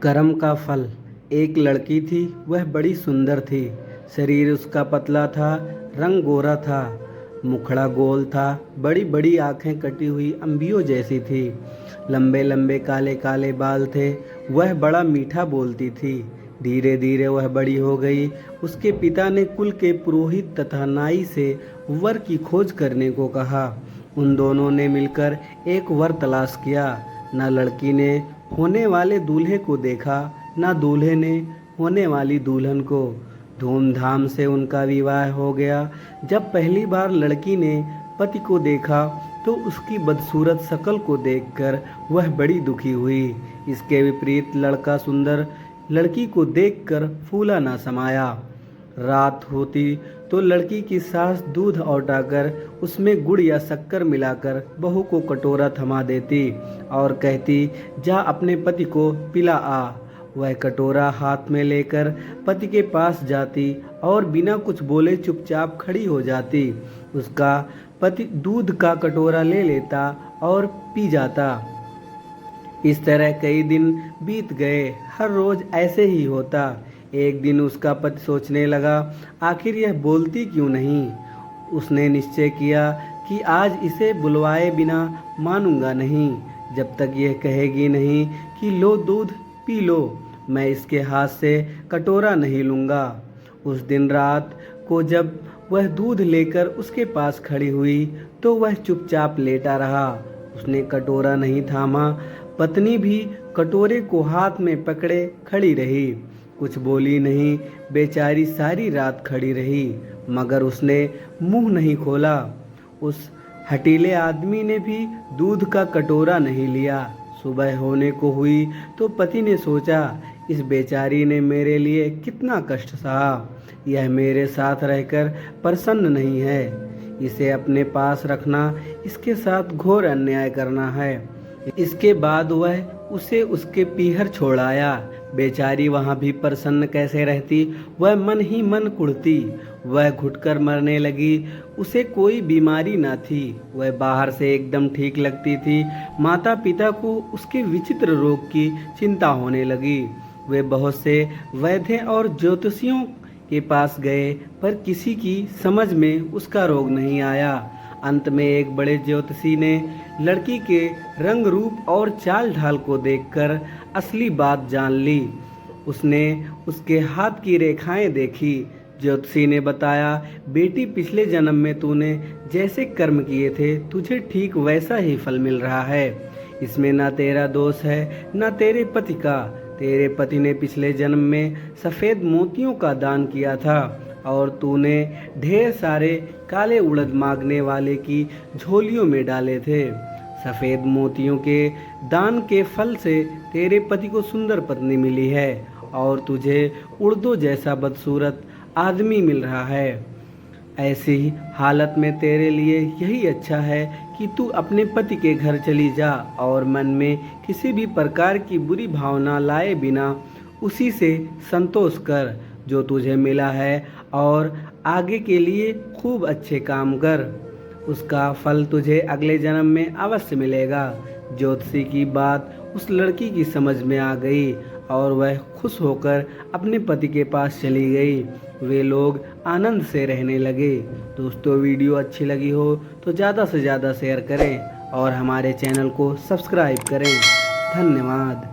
कर्म का फल। एक लड़की थी, वह बड़ी सुंदर थी। शरीर उसका पतला था, रंग गोरा था, मुखड़ा गोल था, बड़ी बड़ी आंखें कटी हुई अंबियों जैसी थी, लंबे लंबे काले काले बाल थे। वह बड़ा मीठा बोलती थी। धीरे धीरे वह बड़ी हो गई। उसके पिता ने कुल के पुरोहित तथा नाई से वर की खोज करने को कहा। उन दोनों ने मिलकर एक वर तलाश किया। न लड़की ने होने वाले दूल्हे को देखा, न दूल्हे ने होने वाली दुल्हन को। धूमधाम से उनका विवाह हो गया। जब पहली बार लड़की ने पति को देखा तो उसकी बदसूरत शकल को देखकर वह बड़ी दुखी हुई। इसके विपरीत लड़का सुंदर लड़की को देखकर फूला ना समाया। रात होती तो लड़की की सास दूध औटाकर उसमें गुड़ या शक्कर मिलाकर बहू को कटोरा थमा देती और कहती, जा अपने पति को पिला आ। वह कटोरा हाथ में लेकर पति के पास जाती और बिना कुछ बोले चुपचाप खड़ी हो जाती। उसका पति दूध का कटोरा ले लेता और पी जाता। इस तरह कई दिन बीत गए। हर रोज ऐसे ही होता। एक दिन उसका पति सोचने लगा, आखिर यह बोलती क्यों नहीं। उसने निश्चय किया कि आज इसे बुलवाए बिना मानूंगा नहीं, जब तक यह कहेगी नहीं कि लो दूध पी लो, मैं इसके हाथ से कटोरा नहीं लूँगा। उस दिन रात को जब वह दूध लेकर उसके पास खड़ी हुई तो वह चुपचाप लेटा रहा। उसने कटोरा नहीं थामा। पत्नी भी कटोरे को हाथ में पकड़े खड़ी रही, कुछ बोली नहीं। बेचारी सारी रात खड़ी रही, मगर उसने मुंह नहीं खोला। उस हठीले आदमी ने भी दूध का कटोरा नहीं लिया। सुबह होने को हुई तो पति ने सोचा, इस बेचारी ने मेरे लिए कितना कष्ट सहा। यह मेरे साथ रहकर प्रसन्न नहीं है। इसे अपने पास रखना इसके साथ घोर अन्याय करना है। इसके बाद वह उसे उसके पीहर छोड़ आया। बेचारी वहाँ भी प्रसन्न कैसे रहती, वह मन ही मन कुढ़ती। वह घुटकर मरने लगी। उसे कोई बीमारी न थी, वह बाहर से एकदम ठीक लगती थी। माता पिता को उसके विचित्र रोग की चिंता होने लगी। वे बहुत से वैद्य और ज्योतिषियों के पास गए, पर किसी की समझ में उसका रोग नहीं आया। अंत में एक बड़े ज्योतिषी ने लड़की के रंग रूप और चाल ढाल को देखकर असली बात जान ली। उसने उसके हाथ की रेखाएं देखी। ज्योतिषी ने बताया, बेटी पिछले जन्म में तूने जैसे कर्म किए थे तुझे ठीक वैसा ही फल मिल रहा है। इसमें ना तेरा दोष है ना तेरे पति का। तेरे पति ने पिछले जन्म में सफ़ेद मोतियों का दान किया था और तूने ढेर सारे काले उड़द मांगने वाले की झोलियों में डाले थे। सफ़ेद मोतियों के दान के फल से तेरे पति को सुंदर पत्नी मिली है और तुझे उड़दों जैसा बदसूरत आदमी मिल रहा है। ऐसी हालत में तेरे लिए यही अच्छा है कि तू अपने पति के घर चली जा और मन में किसी भी प्रकार की बुरी भावना लाए बिना उसी से संतोष कर जो तुझे मिला है, और आगे के लिए खूब अच्छे काम कर। उसका फल तुझे अगले जन्म में अवश्य मिलेगा। ज्योतिषी की बात उस लड़की की समझ में आ गई और वह खुश होकर अपने पति के पास चली गई। वे लोग आनंद से रहने लगे। दोस्तों, वीडियो अच्छी लगी हो तो ज़्यादा से ज़्यादा शेयर करें और हमारे चैनल को सब्सक्राइब करें। धन्यवाद।